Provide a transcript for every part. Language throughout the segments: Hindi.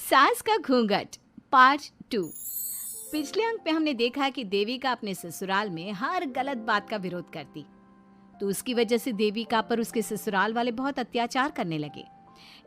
सास का घूंघट पार्ट 2। पिछले अंक में हमने देखा कि देविका अपने ससुराल में हर गलत बात का विरोध करती, तो उसकी वजह से देविका पर उसके ससुराल वाले बहुत अत्याचार करने लगे।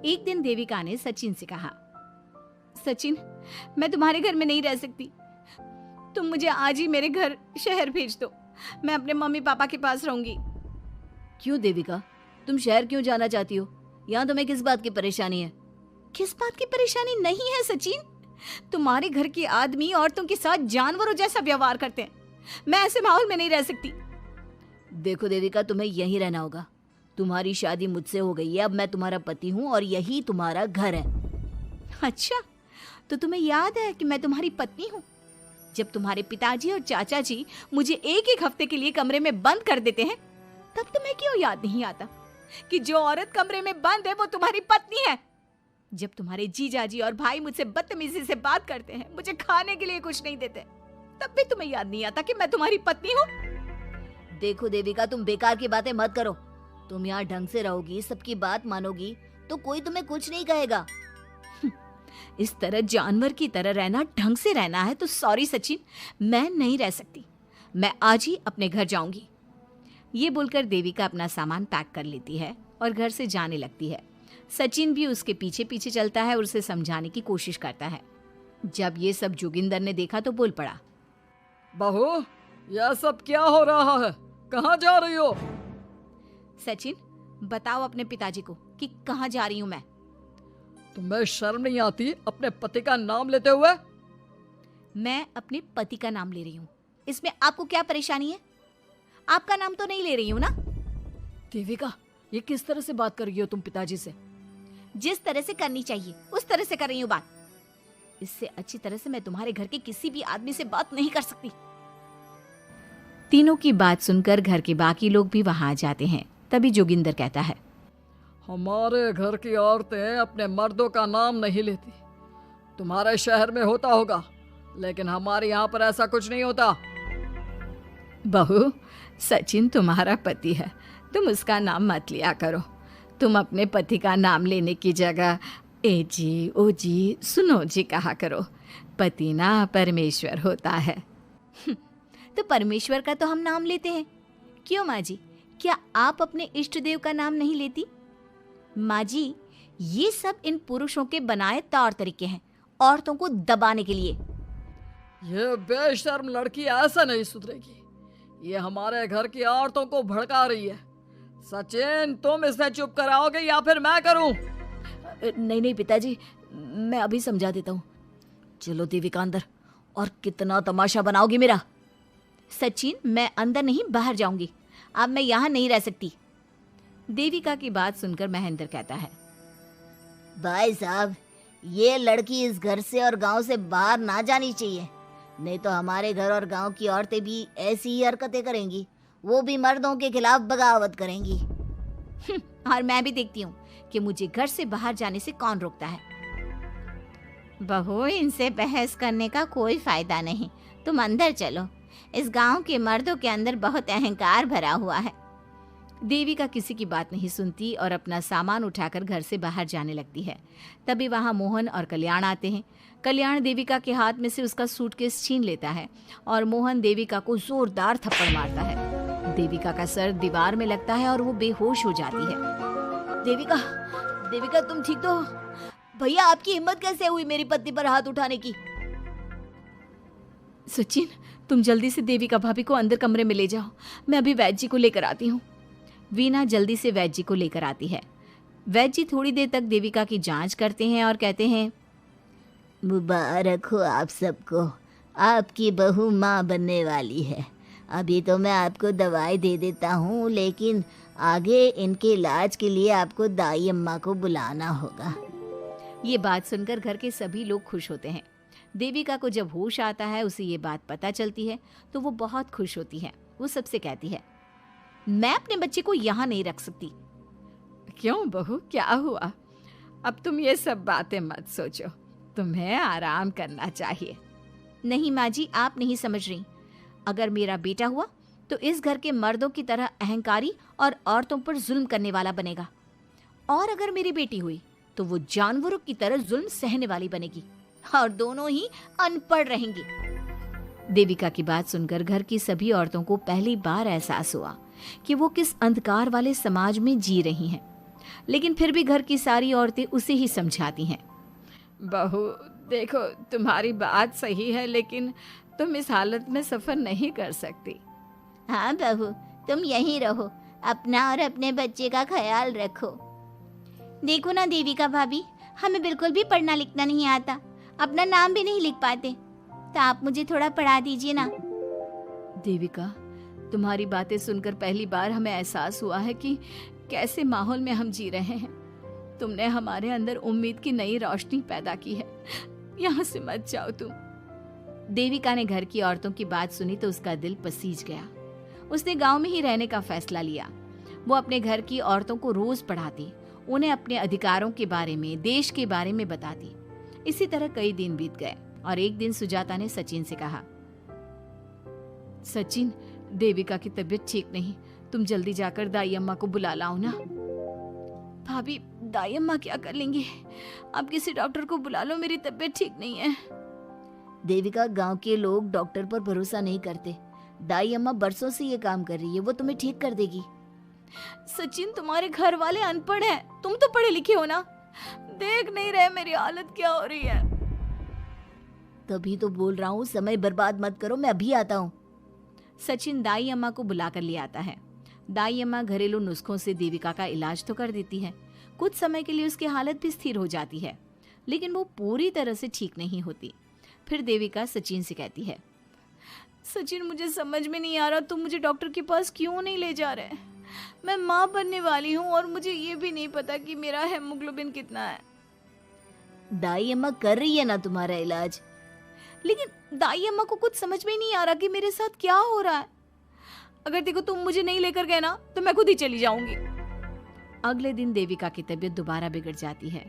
एक दिन देविका ने सचिन से कहा, सचिन, मैं तुम्हारे घर में नहीं रह सकती, तुम मुझे आज ही मेरे घर शहर भेज दो, मैं अपने मम्मी पापा के पास रहूंगी। क्यों देविका, तुम शहर क्यों जाना चाहती हो? यहाँ तुम्हें किस बात की परेशानी है? किस बात की परेशानी नहीं है सचिन, तुम्हारे घर के आदमी औरतों के साथ जानवरों जैसा व्यवहार करते हैं, मैं ऐसे माहौल में नहीं रह सकती। देखो देविका, तुम्हें यहीं रहना होगा। तुम्हारी शादी मुझसे हो गई है, अब मैं तुम्हारा पति हूँ और यही तुम्हारा घर है। अच्छा, तो तुम्हें याद है कि मैं तुम्हारी पत्नी हूँ? जब तुम्हारे पिताजी और चाचा जी मुझे एक एक हफ्ते के लिए कमरे में बंद कर देते हैं, तब तुम्हें क्यों याद नहीं आता कि जो औरत कमरे में बंद है वो तुम्हारी पत्नी है? जब तुम्हारे जीजाजी और भाई मुझसे बदतमीजी से बात करते हैं, मुझे खाने के लिए कुछ नहीं देते, तब भी तुम्हें याद नहीं आता कि मैं तुम्हारी पत्नी हूँ? देखो देविका, तुम बेकार की बातें मत करो। तुम यहाँ ढंग से रहोगी, सबकी बात मानोगी, तो कोई तुम्हें कुछ नहीं कहेगा। इस तरह जानवर की तरह रहना ढंग से रहना है तो सॉरी सचिन, मैं नहीं रह सकती, मैं आज ही अपने घर जाऊंगी। ये बोलकर देविका अपना सामान पैक कर लेती है और घर से जाने लगती है। सचिन भी उसके पीछे पीछे चलता है और उसे समझाने की कोशिश करता है। जब ये सब जोगिंदर ने देखा तो बोल पड़ा, बहू, यह सब क्या हो रहा है? कहाँ जा रही हो? सचिन, बताओ अपने पिताजी को कि कहाँ जा रही हूँ मैं। तुम्हें शर्म नहीं आती अपने पति का नाम लेते हुए? मैं अपने पति का नाम ले रही हूँ, इसमें आपको क्या परेशानी है? आपका नाम तो नहीं ले रही हूँ ना? देविका, ये किस तरह से बात कर रही हो तुम पिताजी से? जिस तरह से करनी चाहिए उस तरह से कर रही हूँ बात। इससे अच्छी तरह से मैं तुम्हारे घर के किसी भी आदमी से बात नहीं कर सकती। तीनों की बात सुनकर घर के बाकी लोग भी वहां आ जाते हैं। तभी जोगिंदर कहता है, हमारे घर की औरतें अपने मर्दों का नाम नहीं लेती। तुम्हारे शहर में होता होगा, लेकिन हमारे यहाँ पर ऐसा कुछ नहीं होता। बहू, सचिन तुम्हारा पति है, तुम उसका नाम मत लिया करो। तुम अपने पति का नाम लेने की जगह ए जी, ओ जी, सुनो जी कहा करो। पति ना परमेश्वर होता है। तो परमेश्वर का तो हम नाम लेते हैं। क्यों माँ जी, क्या आप अपने इष्ट देव का नाम नहीं लेती? माँ जी, ये सब इन पुरुषों के बनाए तौर तरीके हैं, औरतों को दबाने के लिए। ये बेशर्म लड़की ऐसा नहीं सुधरेगी। ये हमारे घर की औरतों को भड़का रही है। सचिन, तुम इसे चुप कराओगे या फिर मैं करूं? नहीं नहीं पिताजी, मैं अभी समझा देता हूँ। चलो देविका अंदर, और कितना तमाशा बनाओगी मेरा। सचिन, मैं अंदर नहीं बाहर जाऊंगी, अब मैं यहाँ नहीं रह सकती। देविका की बात सुनकर महेंद्र कहता है, भाई साहब, ये लड़की इस घर से और गांव से बाहर ना जानी चाहिए, नहीं तो हमारे घर और गांव की औरतें भी ऐसी ही हरकतें करेंगी, वो भी मर्दों के खिलाफ बगावत करेंगी। और मैं भी देखती हूँ कि मुझे घर से बाहर जाने से कौन रोकता है। बहू, इनसे बहस करने का कोई फायदा नहीं, तुम अंदर चलो। इस गांव के मर्दों के अंदर बहुत अहंकार भरा हुआ है। देविका किसी की बात नहीं सुनती और अपना सामान उठाकर घर से बाहर जाने लगती है। तभी वहां मोहन और कल्याण आते हैं। कल्याण देविका के हाथ में से उसका सूटकेस छीन लेता है और मोहन देविका को जोरदार थप्पड़ मारता है। देविका का सर दीवार में लगता है और वो बेहोश हो जाती है। देविका, देविका तुम ठीक तो हो? भैया, आपकी हिम्मत कैसे हुई मेरी पत्नी पर हाथ उठाने की? सचिन, तुम जल्दी से देविका भाभी को अंदर कमरे में ले जाओ, मैं अभी वैद्य जी को लेकर आती हूँ। वीना जल्दी से वैद्य जी को लेकर आती है। वैद्य जी थोड़ी देर तक देविका की जांच करते हैं और कहते हैं, मुबारक हो आप सबको, आपकी बहू माँ बनने वाली है। अभी तो मैं आपको दवाई दे देता हूँ, लेकिन आगे इनके इलाज के लिए आपको दाई अम्मा को बुलाना होगा। ये बात सुनकर घर के सभी लोग खुश होते हैं। देविका को जब होश आता है, उसे ये बात पता चलती है तो वो बहुत खुश होती है। वो सबसे कहती है, मैं अपने बच्चे को यहाँ नहीं रख सकती। क्यों बहू, क्या हुआ? अब तुम ये सब बातें मत सोचो, तुम्हें आराम करना चाहिए। नहीं माँ जी, आप नहीं समझ रही। अगर मेरा बेटा हुआ तो इस घर के मर्दों की तरह अहंकारी और औरतों पर जुल्म करने वाला बनेगा, और अगर मेरी बेटी हुई तो वो जानवरों की तरह जुल्म सहने वाली बनेगी और दोनों ही अनपढ़ रहेंगी। देविका की बात सुनकर घर की सभी औरतों को पहली बार एहसास हुआ कि वो किस अंधकार वाले समाज में जी रही हैं। लेकिन फिर भी घर की सारी औरतें उसे ही समझाती हैं। बहू देखो, तुम्हारी बात सही है, लेकिन तुम इस हालत में सफर नहीं कर सकती। हाँ बहू, तुम यहीं रहो, अपना और अपने बच्चे का ख्याल रखो। देखो ना देविका भाभी, हमें बिल्कुल भी पढ़ना लिखना नहीं आता, अपना नाम भी नहीं लिख पाते, तो आप मुझे थोड़ा पढ़ा दीजिए ना। देविका, तुम्हारी बातें सुनकर पहली बार हमें एहसास हुआ है कि कैसे माहौल में हम जी रहे हैं। तुमने हमारे अंदर उम्मीद की नई रोशनी पैदा की है। यहाँ से मत जाओ तुम। देविका ने घर की औरतों की बात सुनी तो उसका दिल पसीज गया। उसने गांव में ही रहने का फैसला लिया। वो अपने घर की औरतों को रोज पढ़ाती, उन्हें अपने अधिकारों के बारे में, देश के बारे में बताती। इसी तरह कई दिन बीत गए और एक दिन सुजाता ने सचिन से कहा, सचिन, देविका की तबीयत ठीक नहीं, तुम जल्दी जाकर दाई अम्मा को बुला लाओ ना। भाभी, दाई अम्मा क्या कर लेंगी? आप किसी डॉक्टर को बुला लो, मेरी तबीयत ठीक नहीं है। देविका, गांव के लोग डॉक्टर पर भरोसा नहीं करते। दाई अम्मा बरसों से ये काम कर रही है, वो तुम्हें ठीक कर देगी। सचिन, तुम्हारे घर वाले अनपढ़ हैं, तुम तो पढ़े लिखे हो ना, देख नहीं रहे मेरी हालत क्या हो रही है। तभी तो बोल रहा हूँ, समय बर्बाद मत करो, मैं अभी आता हूँ। सचिन दाई अम्मा को बुलाकर ले आता है। दाई अम्मा घरेलू नुस्खों से देविका का इलाज तो कर देती है। कुछ समय के लिए उसकी हालत भी स्थिर हो जाती है, लेकिन वो पूरी तरह से ठीक नहीं होती। फिर देविका सचिन से कहती है, सचिन, मुझे समझ में नहीं आ रहा, तुम मुझे डॉक्टर के पास क्यों नहीं ले जा रहे? मैं माँ बनने वाली हूँ और मुझे ये भी नहीं पता कि मेरा हेमोग्लोबिन कितना है। दाई अम्मा कर रही है ना तुम्हारा इलाज। लेकिन दाई अम्मा को कुछ समझ में नहीं आ रहा कि मेरे साथ क्या हो रहा है। अगर देखो तुम मुझे नहीं लेकर गए ना, तो मैं खुद ही चली जाऊंगी। अगले दिन देविका की तबीयत दोबारा बिगड़ जाती है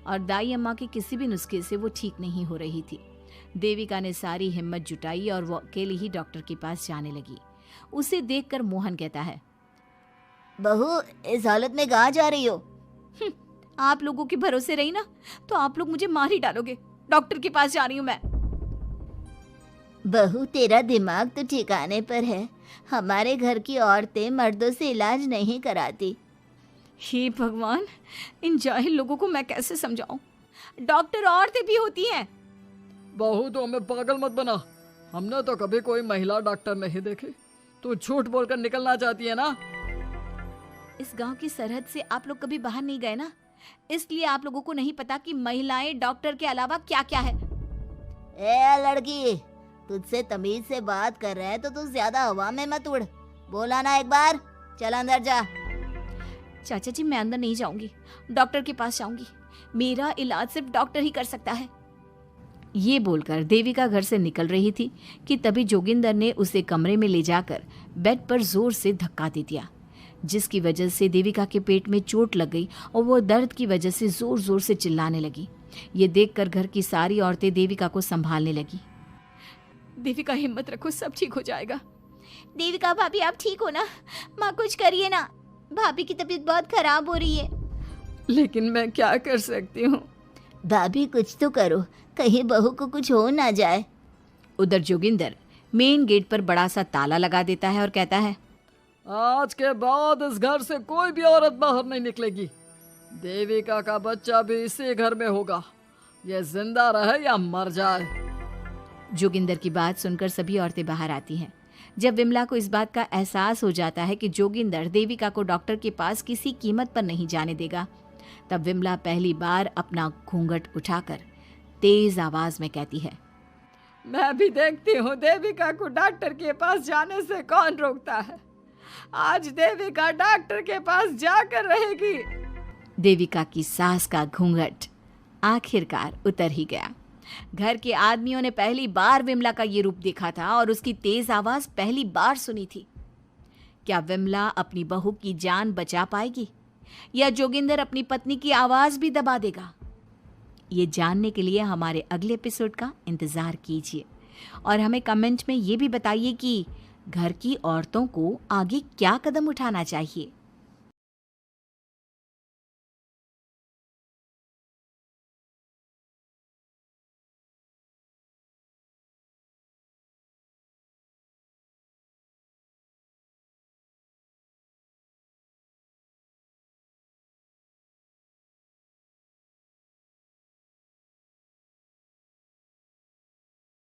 और दाई अम्मा के किसी भी नुस्खे से वो ठीक नहीं हो रही थी। देविका ने सारी हिम्मत जुटाई और वो अकेले ही डॉक्टर के पास जाने लगी। उसे देखकर मोहन कहता है, बहू, इस हालत में कहाँ जा रही हो? आप लोगों के भरोसे रही ना तो आप लोग मुझे मार ही डालोगे। डॉक्टर के पास जा रही हूँ मैं। बहू, तेरा दिमाग तो ठिकाने पर है। हमारे घर की औरतें मर्दों से इलाज नहीं कराती। हे भगवान, इन जाहिल लोगों को मैं कैसे समझाऊं? डॉक्टर औरतें भी होती हैं। बहू, तो हमें पागल मत बना, हमने तो कभी कोई महिला डॉक्टर नहीं देखी। तू झूठ बोलकर निकलना चाहती है ना? इस गांव की सरहद से आप लोग कभी बाहर नहीं गए ना, इसलिए आप लोगों को नहीं पता कि महिलाएं डॉक्टर के अलावा क्या क्या है। ए लड़की, तुझसे तमीज से बात कर रहे हैं तो तू ज्यादा हवा में मत उड़। बोला ना एक बार, चल अंदर जा। चाचा जी, मैं अंदर नहीं जाऊंगी, डॉक्टर के पास जाऊंगी। मेरा इलाज सिर्फ डॉक्टर ही कर सकता है। ये बोलकर देविका घर से निकल रही थी कि तभी जोगिंदर ने उसे कमरे में ले जाकर बेड पर जोर से धक्का दे दिया, जिसकी वजह से देविका के पेट में चोट लग गई और वो दर्द की वजह से जोर जोर से चिल्लाने लगी। ये देखकर घर की सारी औरतें देविका को संभालने लगी। देविका, हिम्मत रखो, सब ठीक हो जाएगा। देविका भाभी, आप ठीक हो ना? माँ, कुछ करिए ना, भाभी की तबीयत बहुत खराब हो रही है। लेकिन मैं क्या कर सकती हूँ? भाभी, कुछ तो करो, कहीं बहू को कुछ हो ना जाए। उधर जोगिंदर मेन गेट पर बड़ा सा ताला लगा देता है और कहता है, आज के बाद इस घर से कोई भी औरत बाहर नहीं निकलेगी। देविका का बच्चा भी इसी घर में होगा, ये जिंदा रहे या मर जाए। जोगिंदर की बात सुनकर सभी औरतें बाहर आती हैं। जब विमला को इस बात का एहसास हो जाता है कि जोगिंदर देविका को डॉक्टर के पास किसी कीमत पर नहीं जाने देगा, तब विमला पहली बार अपना घूंघट उठाकर तेज आवाज में कहती है, मैं भी देखती हूँ देविका को डॉक्टर के पास जाने से कौन रोकता है। आज देविका डॉक्टर के पास जाकर रहेगी। देविका की सास का घूंघट आखिरकार उतर ही गया। घर के आदमियों ने पहली बार विमला का ये रूप देखा था और उसकी तेज आवाज पहली बार सुनी थी। क्या विमला अपनी बहू की जान बचा पाएगी या जोगिंदर अपनी पत्नी की आवाज भी दबा देगा? ये जानने के लिए हमारे अगले एपिसोड का इंतजार कीजिए और हमें कमेंट में ये भी बताइए कि घर की औरतों को आगे क्या कदम उठाना चाहिए।